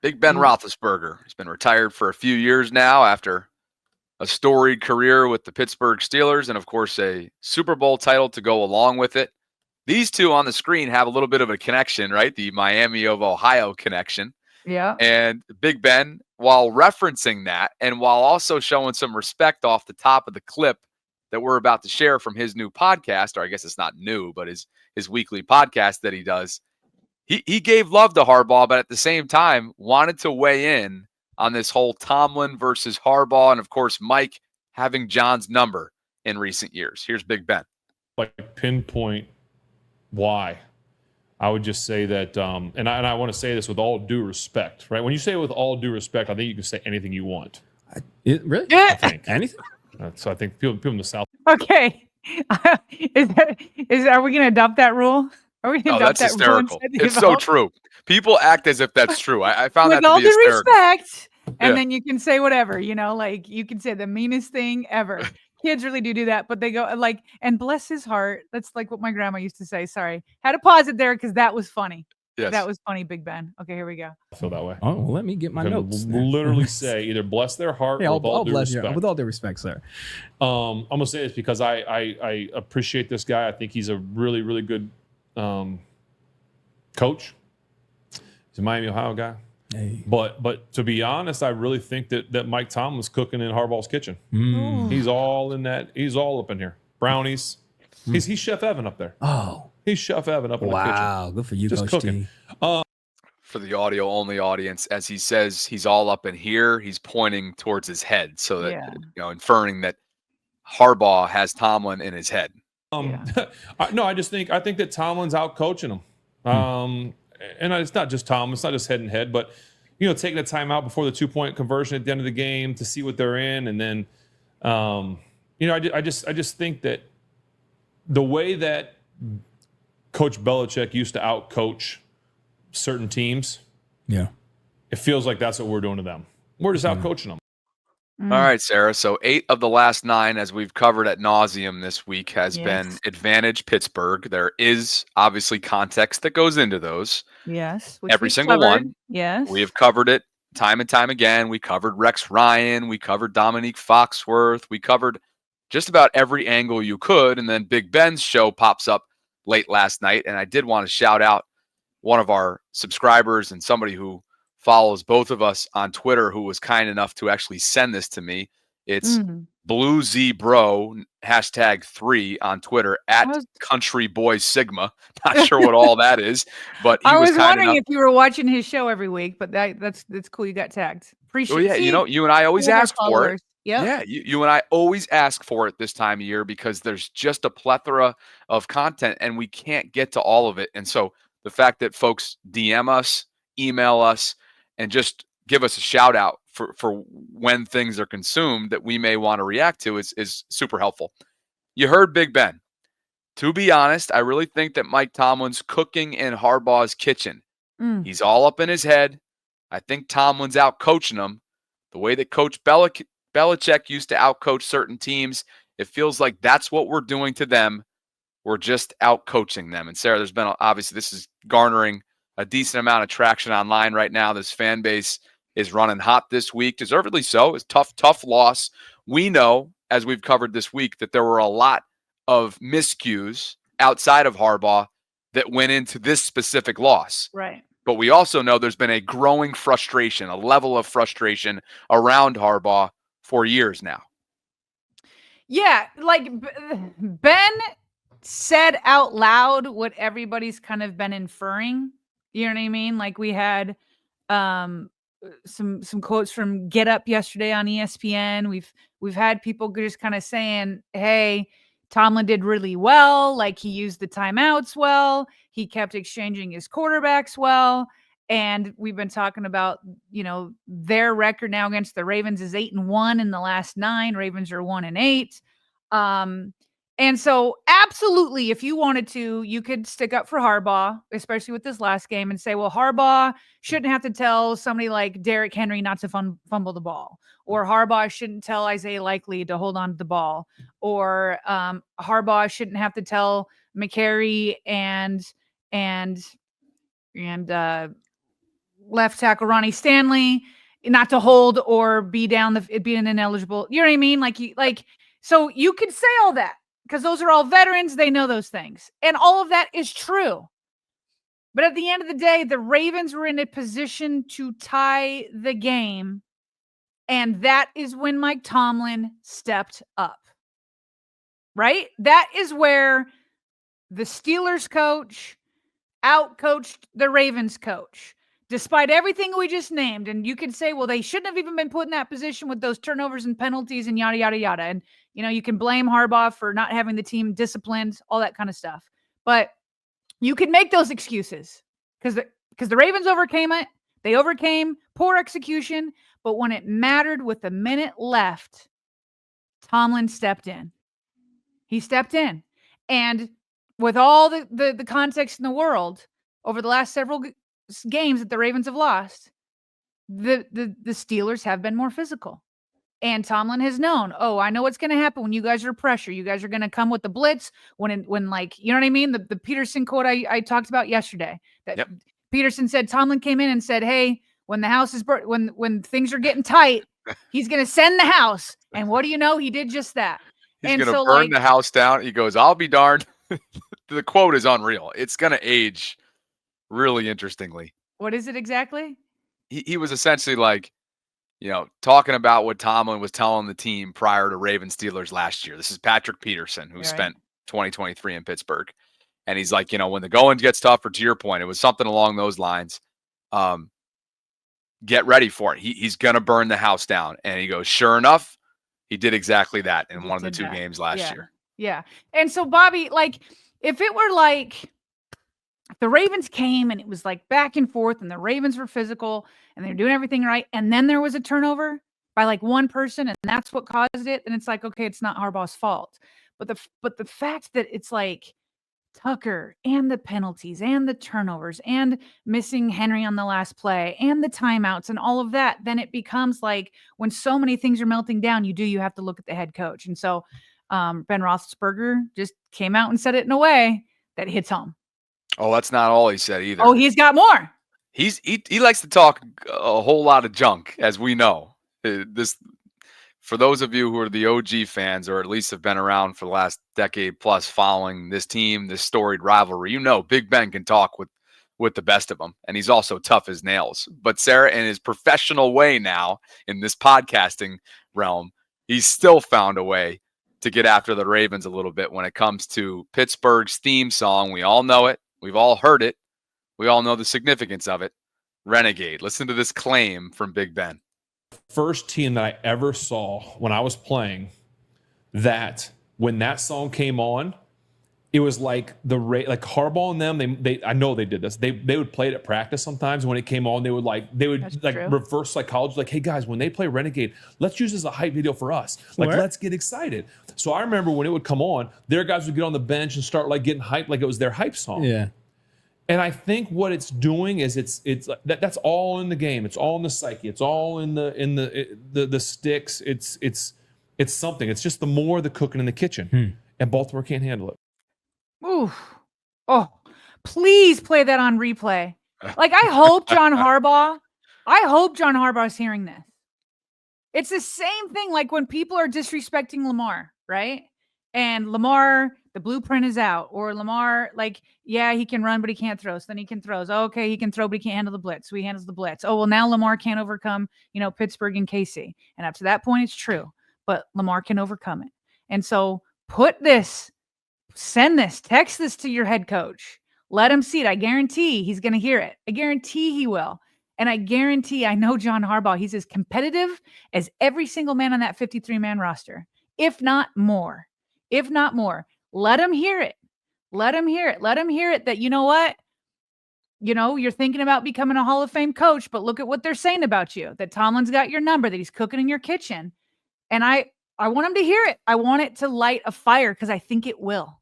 Big Ben Roethlisberger. He's been retired for a few years now after a storied career with the Pittsburgh Steelers and, of course, a Super Bowl title to go along with it. These two on the screen have a little bit of a connection, right? The Miami of Ohio connection. Yeah. And Big Ben, while referencing that and while also showing some respect off the top of the clip that we're about to share from his new podcast, or I guess it's not new, but his weekly podcast that he does, he gave love to Harbaugh, but at the same time wanted to weigh in on this whole Tomlin versus Harbaugh, and of course Mike having John's number in recent years. Here's Big Ben. Like pinpoint why. I would just say that, and I want to say this with all due respect, right? When you say with all due respect, I think you can say anything you want. Really? Yeah. I think Anything? So I think people in the South. Okay. Are we going to adopt that rule? Are we going to that's adopt that rule? hysterical. It's so true. People act as if that's true. I found with that to all be due hysterical. respect, and Yeah. then you can say whatever, like you can say the meanest thing ever. Kids really do that, but they go like, and bless his heart. That's like what my grandma used to say. Sorry, had to pause it there because that was funny. Yes. That was funny, Big Ben. Okay, here we go. I feel that way. Oh, well, let me get my notes. Literally say either bless their heart Yeah, or with all due bless respect. you. With all due respect, sir. I'm gonna say this because I appreciate this guy. I think he's a really, really good coach. He's a Miami, Ohio guy. Hey. But to be honest, I really think that Mike Tomlin's cooking in Harbaugh's kitchen. He's all in that. He's all up in here. Brownies. He's Chef Evan up there. Oh, he's Chef Evan up in the kitchen. wow! Good for you, Just Coach cooking. T. For the audio only audience, as he says he's all up in here, he's pointing towards his head, so that inferring that Harbaugh has Tomlin in his head. No, I think that Tomlin's out coaching him. And it's not just Tomlin, it's not just head and head, but taking a timeout before the 2-point conversion at the end of the game to see what they're in, and then I just think that the way that Coach Belichick used to out coach certain teams, it feels like that's what we're doing to them. We're just out coaching them. All right, Sarah. So 8 of the last 9, as we've covered at nauseum this week, has been advantage Pittsburgh. There is obviously context that goes into those. Yes. Every single one. Yes. We have covered it time and time again. We covered Rex Ryan. We covered Dominique Foxworth. We covered just about every angle you could. And then Big Ben's show pops up late last night. And I did want to shout out one of our subscribers and somebody who follows both of us on Twitter who was kind enough to actually send this to me. It's BlueZBro #3 on Twitter at Country Boy Sigma. Not sure what all that is, but he I was kind wondering enough. if you were watching his show every week, but that's cool. You got tagged. Appreciate it. Oh, yeah, you and I always ask for it. Yep. Yeah, you and I always ask for it this time of year because there's just a plethora of content and we can't get to all of it. And so the fact that folks DM us, email us, and just give us a shout out for when things are consumed that we may want to react to is super helpful. You heard Big Ben. To be honest, I really think that Mike Tomlin's cooking in Harbaugh's kitchen. He's all up in his head. I think Tomlin's out coaching him. The way that Coach Belichick used to outcoach certain teams, it feels like that's what we're doing to them. We're just out coaching them. And Sarah, there's been obviously this is garnering a decent amount of traction online right now. This fan base is running hot this week, deservedly so. It's tough loss. We know, as we've covered this week, that there were a lot of miscues outside of Harbaugh that went into this specific loss. Right. But we also know there's been a growing frustration, a level of frustration around Harbaugh for years now. Yeah, like Ben said out loud what everybody's kind of been inferring. You know what I mean? Like we had some quotes from Get Up yesterday on ESPN. We've had people just kind of saying, "Hey, Tomlin did really well. Like he used the timeouts well. He kept exchanging his quarterbacks well." And we've been talking about, their record now against the Ravens is 8-1 in the last 9. Ravens are 1-8. And so absolutely, if you wanted to, you could stick up for Harbaugh, especially with this last game, and say, well, Harbaugh shouldn't have to tell somebody like Derrick Henry not to fumble the ball, or Harbaugh shouldn't tell Isaiah Likely to hold on to the ball, or Harbaugh shouldn't have to tell McCary and left tackle Ronnie Stanley not to hold or be an ineligible. You know what I mean? So you could say all that because those are all veterans. They know those things. And all of that is true. But at the end of the day, the Ravens were in a position to tie the game. And that is when Mike Tomlin stepped up. Right? That is where the Steelers coach outcoached the Ravens coach. Despite everything we just named, and you could say, well, they shouldn't have even been put in that position with those turnovers and penalties and yada, yada, yada. And, you can blame Harbaugh for not having the team disciplined, all that kind of stuff. But you can make those excuses because the Ravens overcame it. They overcame poor execution. But when it mattered with a minute left, Tomlin stepped in. He stepped in. And with all the context in the world over the last several games that the Ravens have lost, the Steelers have been more physical. And Tomlin has known, I know what's going to happen when you guys are pressure. You guys are going to come with the blitz when you know what I mean? The Peterson quote I talked about yesterday. That Peterson said Tomlin came in and said, hey, when the house is when things are getting tight, he's going to send the house. And what do you know? He did just that. He's going to burn the house down. He goes, I'll be darned. The quote is unreal. It's going to age really interestingly. What is it exactly? He was essentially talking about what Tomlin was telling the team prior to Ravens Steelers last year. This is Patrick Peterson, who spent 2023 in Pittsburgh. And he's like, when the going gets tougher, to your point, it was something along those lines. Get ready for it. He's going to burn the house down. And he goes, sure enough, he did exactly that in one of the two games last year. Yeah. And so, Bobby, if it were the Ravens came and it was back and forth and the Ravens were physical and they were doing everything right, and then there was a turnover by one person and that's what caused it, then it's okay, it's not Harbaugh's fault. But the fact that it's Tucker and the penalties and the turnovers and missing Henry on the last play and the timeouts and all of that, then it becomes when so many things are melting down, you have to look at the head coach. And so Ben Roethlisberger just came out and said it in a way that hits home. Oh, that's not all he said either. Oh, he's got more. He likes to talk a whole lot of junk, as we know. For those of you who are the OG fans, or at least have been around for the last decade plus following this team, this storied rivalry, Big Ben can talk with the best of them, and he's also tough as nails. But Sarah, in his professional way now, in this podcasting realm, he's still found a way to get after the Ravens a little bit when it comes to Pittsburgh's theme song. We all know it. We've all heard it. We all know the significance of it. Renegade. Listen to this claim from Big Ben. First team that I ever saw when I was playing that when that song came on, it was Harbaugh and them. They I know they did this. They would play it at practice sometimes. When it came on, they would reverse psychology. Hey guys, when they play Renegade, let's use this as a hype video for us. Let's get excited. So I remember when it would come on, their guys would get on the bench and start getting hyped like it was their hype song. Yeah. And I think what it's doing is that's all in the game. It's all in the psyche. It's all in the sticks. It's something. It's just the cooking in the kitchen, and Baltimore can't handle it. Ooh, oh, please play that on replay. I hope John Harbaugh is hearing this. It's the same thing when people are disrespecting Lamar, right? And Lamar, the blueprint is out, or Lamar, he can run, but he can't throw. So then he can throw. Oh, okay, he can throw, but he can't handle the blitz. So he handles the blitz. Oh, well, now Lamar can't overcome, Pittsburgh and KC. And up to that point, it's true. But Lamar can overcome it. And so send this, text this to your head coach. Let him see it. I guarantee he's going to hear it. I guarantee he will. And I know John Harbaugh, he's as competitive as every single man on that 53-man roster, if not more. Let him hear it. Let him hear it that, you know what? You're thinking about becoming a Hall of Fame coach, but look at what they're saying about you, that Tomlin's got your number, that he's cooking in your kitchen. And I want him to hear it. I want it to light a fire because I think it will.